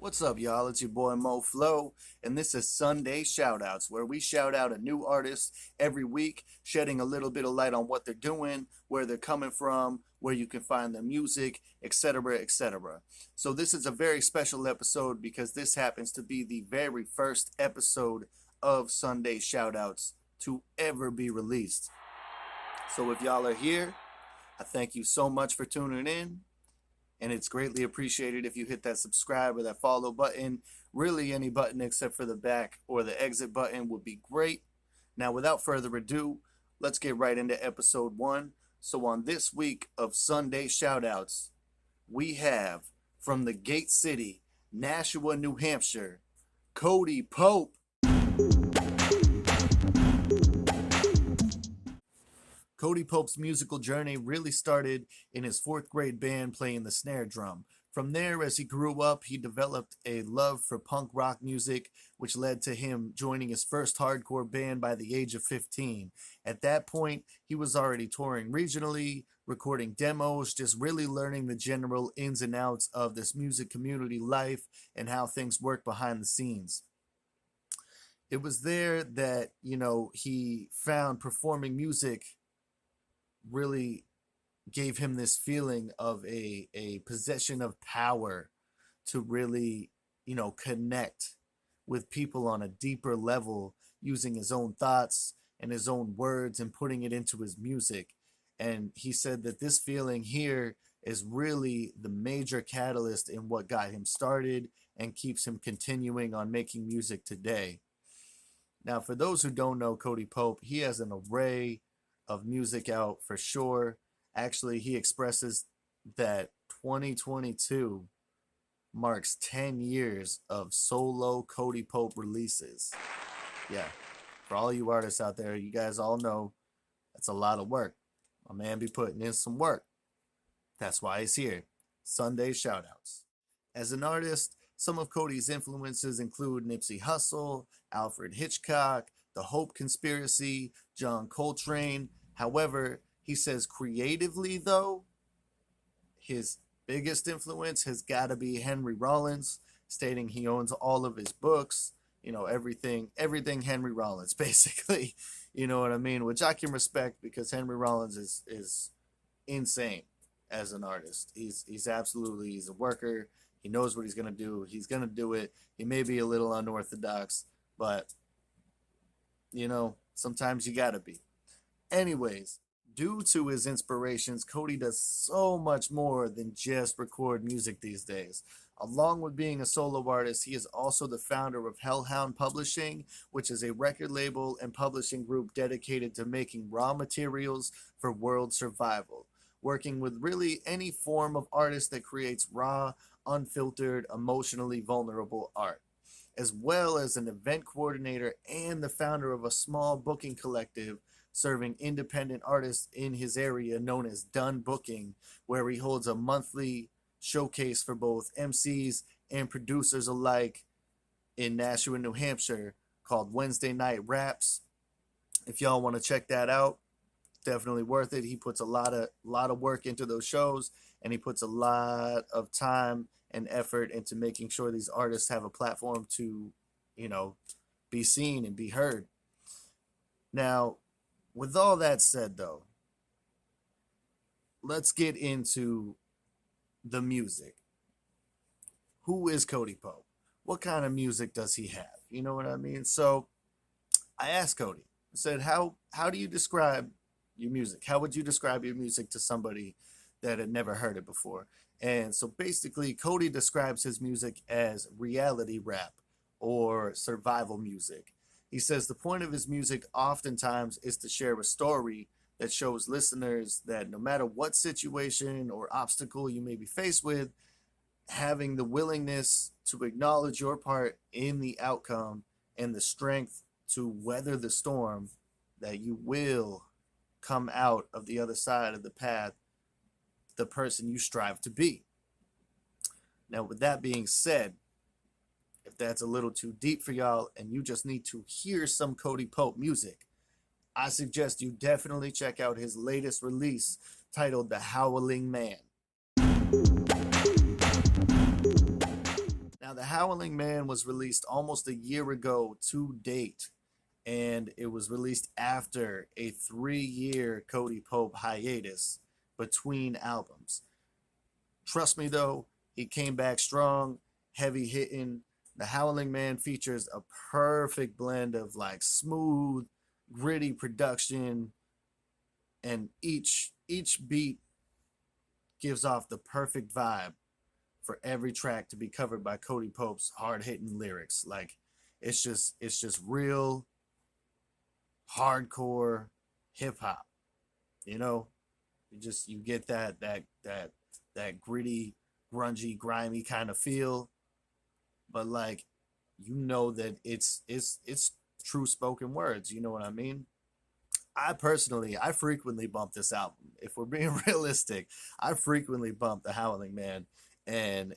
What's up, y'all? It's your boy Mo Flow, and this is Sunday Shoutouts, where we shout out a new artist every week, shedding a little bit of light on what they're doing, where they're coming from, where you can find their music, etc., etc. So this is a very special episode because this happens to be the very first episode of Sunday Shoutouts to ever be released. So if y'all are here, I thank you so much for tuning in. And it's greatly appreciated if you hit that subscribe or that follow button. Really, any button except for the back or the exit button would be great. Now, without further ado, let's get right into episode 1. So on this week of Sunday Shoutouts, we have from the Gate City, Nashua, New Hampshire, CODYPOPE. CODYPOPE's musical journey really started in his 4th grade band playing the snare drum. From there, as he grew up, he developed a love for punk rock music, which led to him joining his first hardcore band by the age of 15. At that point, he was already touring regionally, recording demos, just really learning the general ins and outs of this music community life and how things work behind the scenes. It was there that, he found performing music really gave him this feeling of a possession of power to really, connect with people on a deeper level using his own thoughts and his own words and putting it into his music. And he said that this feeling here is really the major catalyst in what got him started and keeps him continuing on making music today. Now, for those who don't know CODYPOPE, he has an array of music out for sure. Actually, he expresses that 2022 marks 10 years of solo CODYPOPE releases. Yeah, for all you artists out there, you guys all know that's a lot of work. My man be putting in some work. That's why he's here. Sunday Shoutouts. As an artist, some of Cody's influences include Nipsey Hussle, Alfred Hitchcock, The Hope Conspiracy, John Coltrane. However, he says creatively, though, his biggest influence has got to be Henry Rollins, stating he owns all of his books, everything Henry Rollins, basically, you know what I mean? Which I can respect because Henry Rollins is insane as an artist. He's a worker. He knows what he's going to do. He's going to do it. He may be a little unorthodox, but, sometimes you got to be. Anyways, due to his inspirations, Cody does so much more than just record music these days. Along with being a solo artist, he is also the founder of Hellhound Publishing, which is a record label and publishing group dedicated to making raw materials for world survival, working with really any form of artist that creates raw, unfiltered, emotionally vulnerable art, as well as an event coordinator and the founder of a small booking collective serving independent artists in his area known as Done Booking, where he holds a monthly showcase for both MCs and producers alike in Nashua, New Hampshire, called Wednesday Night Raps. If y'all want to check that out, definitely worth it. He puts a lot of work into those shows, and he puts a lot of time and effort into making sure these artists have a platform to, be seen and be heard. Now, with all that said, though, let's get into the music. Who is CODYPOPE? What kind of music does he have? You know what I mean? So I asked Cody, I said, how do you describe your music? How would you describe your music to somebody that had never heard it before? And so basically, Cody describes his music as reality rap or survival music. He says the point of his music oftentimes is to share a story that shows listeners that no matter what situation or obstacle you may be faced with, having the willingness to acknowledge your part in the outcome and the strength to weather the storm, that you will come out of the other side of the path the person you strive to be. Now, with that being said, if that's a little too deep for y'all and you just need to hear some CODYPOPE music, I suggest you definitely check out his latest release titled The Howling Man. Now, Now, The Howling Man was released almost a year ago to date, and it was released after a 3-year Cody Pope hiatus between albums. Trust me though, he came back strong, heavy hitting. The Howling Man features a perfect blend of like smooth, gritty production, and each beat gives off the perfect vibe for every track to be covered by Cody Pope's hard-hitting lyrics. Like it's just real hardcore hip hop. You know, you get that gritty, grungy, grimy kind of feel, but like that it's true spoken words. You know what I mean? I frequently bump this album. If we're being realistic, I frequently bump The Howling Man, and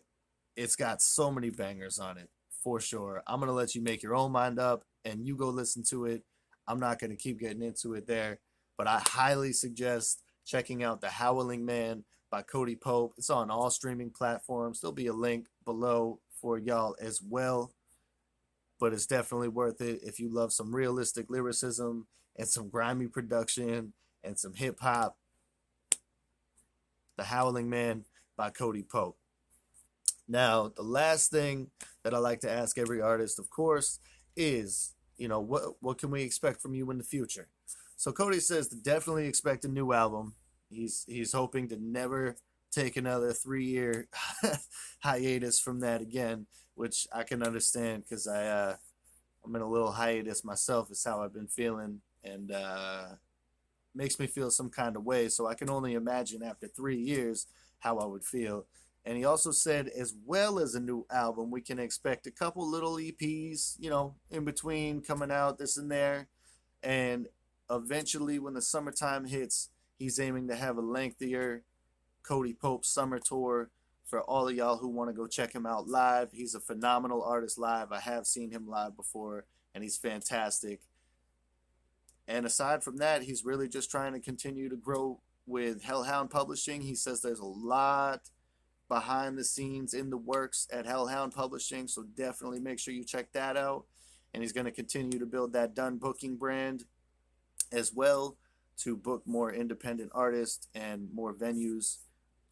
it's got so many bangers on it for sure. I'm gonna let you make your own mind up, and you go listen to it. I'm not gonna keep getting into it there, but I highly suggest checking out The Howling Man by Cody Pope. It's on all streaming platforms. There'll be a link below for y'all as well, but it's definitely worth it if you love some realistic lyricism and some grimy production and some hip hop. The Howling Man by Cody Pope. Now, the last thing that I like to ask every artist, of course, is, what can we expect from you in the future? So Cody says to definitely expect a new album. He's hoping to never take another 3-year hiatus from that again, which I can understand because I'm in a little hiatus myself. Is how I've been feeling, and makes me feel some kind of way. So I can only imagine after 3 years how I would feel. And he also said, as well as a new album, we can expect a couple little EPs, in between coming out, this and there. And eventually, when the summertime hits, he's aiming to have a lengthier Cody Pope summer tour for all of y'all who want to go check him out live. He's a phenomenal artist live. I have seen him live before, and he's fantastic. And aside from that, he's really just trying to continue to grow with Hellhound Publishing. He says there's a lot behind the scenes in the works at Hellhound Publishing, so definitely make sure you check that out. And he's going to continue to build that Done Booking brand as well, to book more independent artists and more venues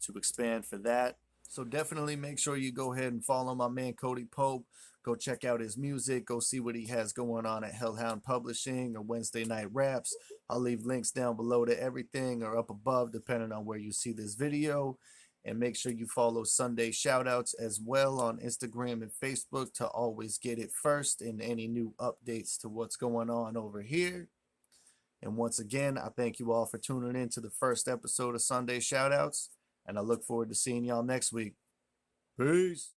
to expand for that. So definitely make sure you go ahead and follow my man Cody Pope. Go check out his music. Go see what he has going on at Hellhound Publishing or Wednesday Night Raps. I'll leave links down below to everything, or up above, depending on where you see this video. And make sure you follow Sunday Shoutouts as well on Instagram and Facebook to always get it first in any new updates to what's going on over here. And once again, I thank you all for tuning in to the first episode of Sunday Shoutouts, and I look forward to seeing y'all next week. Peace.